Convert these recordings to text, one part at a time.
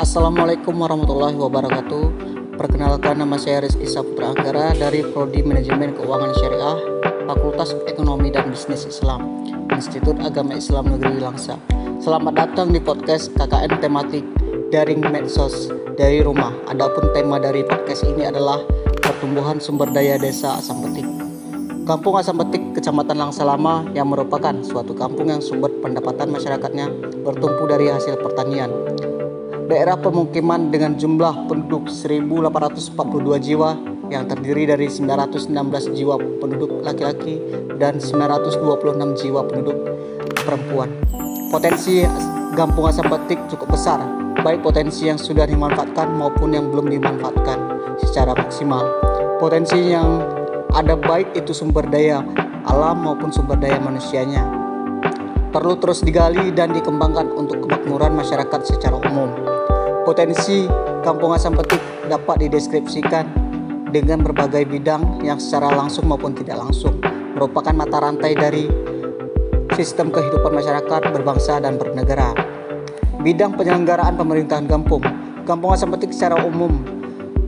Assalamualaikum warahmatullahi wabarakatuh. Perkenalkan, nama saya Rizky Saputra Anggara dari Prodi Manajemen Keuangan Syariah, Fakultas Ekonomi dan Bisnis Islam, Institut Agama Islam Negeri Langsa. Selamat datang di podcast KKN tematik daring medsos dari rumah. Adapun tema dari podcast ini adalah pertumbuhan sumber daya desa Asam Petik. Kampung Asam Petik, Kecamatan Langsa Lama, yang merupakan suatu kampung yang sumber pendapatan masyarakatnya bertumpu dari hasil pertanian. Daerah pemukiman dengan jumlah penduduk 1.842 jiwa yang terdiri dari 916 jiwa penduduk laki-laki dan 926 jiwa penduduk perempuan. Potensi Kampung Asam Petik cukup besar, baik potensi yang sudah dimanfaatkan maupun yang belum dimanfaatkan secara maksimal. Potensi yang ada baik itu sumber daya alam maupun sumber daya manusianya, perlu terus digali dan dikembangkan untuk kemakmuran masyarakat secara umum. Potensi Kampung Asam Petik dapat dideskripsikan dengan berbagai bidang yang secara langsung maupun tidak langsung merupakan mata rantai dari sistem kehidupan masyarakat berbangsa dan bernegara. Bidang penyelenggaraan pemerintahan kampung. Kampung Asam Petik secara umum,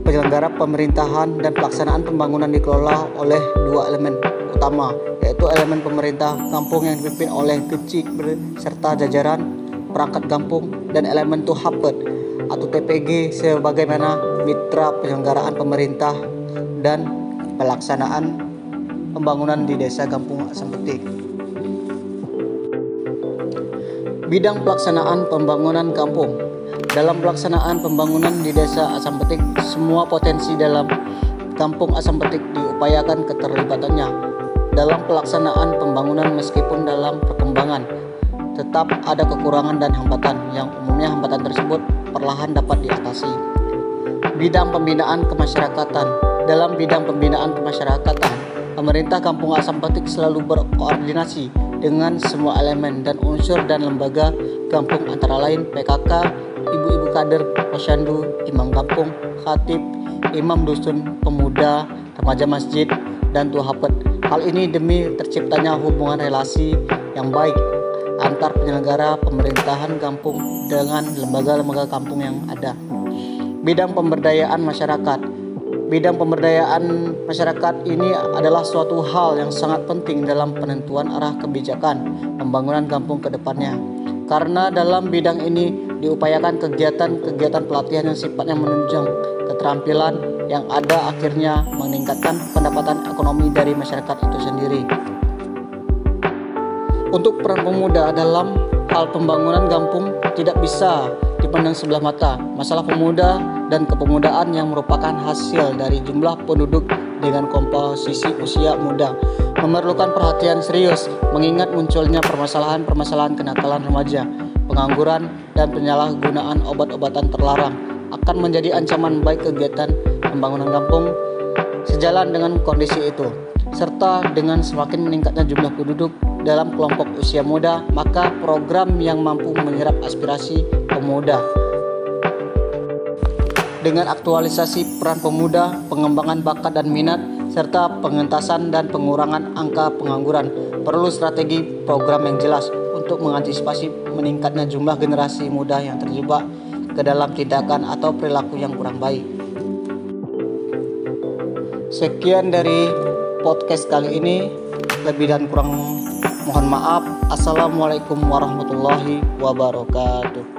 penyelenggara pemerintahan dan pelaksanaan pembangunan dikelola oleh dua elemen utama, yaitu elemen pemerintah kampung yang dipimpin oleh kecik beserta jajaran perangkat kampung, dan elemen Tuhapet atau TPG sebagaimana mitra penyelenggaraan pemerintah dan pelaksanaan pembangunan di desa Kampung Asam Petik. Bidang pelaksanaan pembangunan kampung. Dalam pelaksanaan pembangunan di desa Asam Petik, semua potensi dalam Kampung Asam Petik diupayakan keterlibatannya dalam pelaksanaan pembangunan. Meskipun dalam perkembangan tetap ada kekurangan dan hambatan, yang umumnya hambatan tersebut perlahan dapat diatasi. Bidang pembinaan kemasyarakatan. Dalam bidang pembinaan kemasyarakatan, pemerintah Kampung Asam Petik selalu berkoordinasi dengan semua elemen dan unsur dan lembaga kampung, antara lain PKK, ibu-ibu kader, posyandu, imam kampung, khatib, imam dusun, pemuda, remaja masjid, dan Tuhapet. Hal ini demi terciptanya hubungan relasi yang baik antar penyelenggara pemerintahan kampung dengan lembaga-lembaga kampung yang ada. Bidang pemberdayaan masyarakat. Bidang pemberdayaan masyarakat ini adalah suatu hal yang sangat penting dalam penentuan arah kebijakan pembangunan kampung ke depannya. Karena dalam bidang ini diupayakan kegiatan-kegiatan pelatihan yang sifatnya menunjang keterampilan yang ada, akhirnya meningkatkan pendapatan ekonomi dari masyarakat itu sendiri. Untuk peran pemuda dalam hal pembangunan kampung tidak bisa dipandang sebelah mata. Masalah pemuda dan kepemudaan yang merupakan hasil dari jumlah penduduk dengan komposisi usia muda memerlukan perhatian serius, mengingat munculnya permasalahan-permasalahan kenakalan remaja, pengangguran, dan penyalahgunaan obat-obatan terlarang akan menjadi ancaman baik kegiatan pembangunan kampung. Sejalan dengan kondisi itu, serta dengan semakin meningkatnya jumlah penduduk dalam kelompok usia muda, maka program yang mampu menyerap aspirasi pemuda dengan aktualisasi peran pemuda, pengembangan bakat dan minat, serta pengentasan dan pengurangan angka pengangguran, perlu strategi program yang jelas untuk mengantisipasi meningkatnya jumlah generasi muda yang terjebak ke dalam tindakan atau perilaku yang kurang baik. Sekian dari podcast kali ini, lebih dan kurang mohon maaf. Assalamualaikum warahmatullahi wabarakatuh.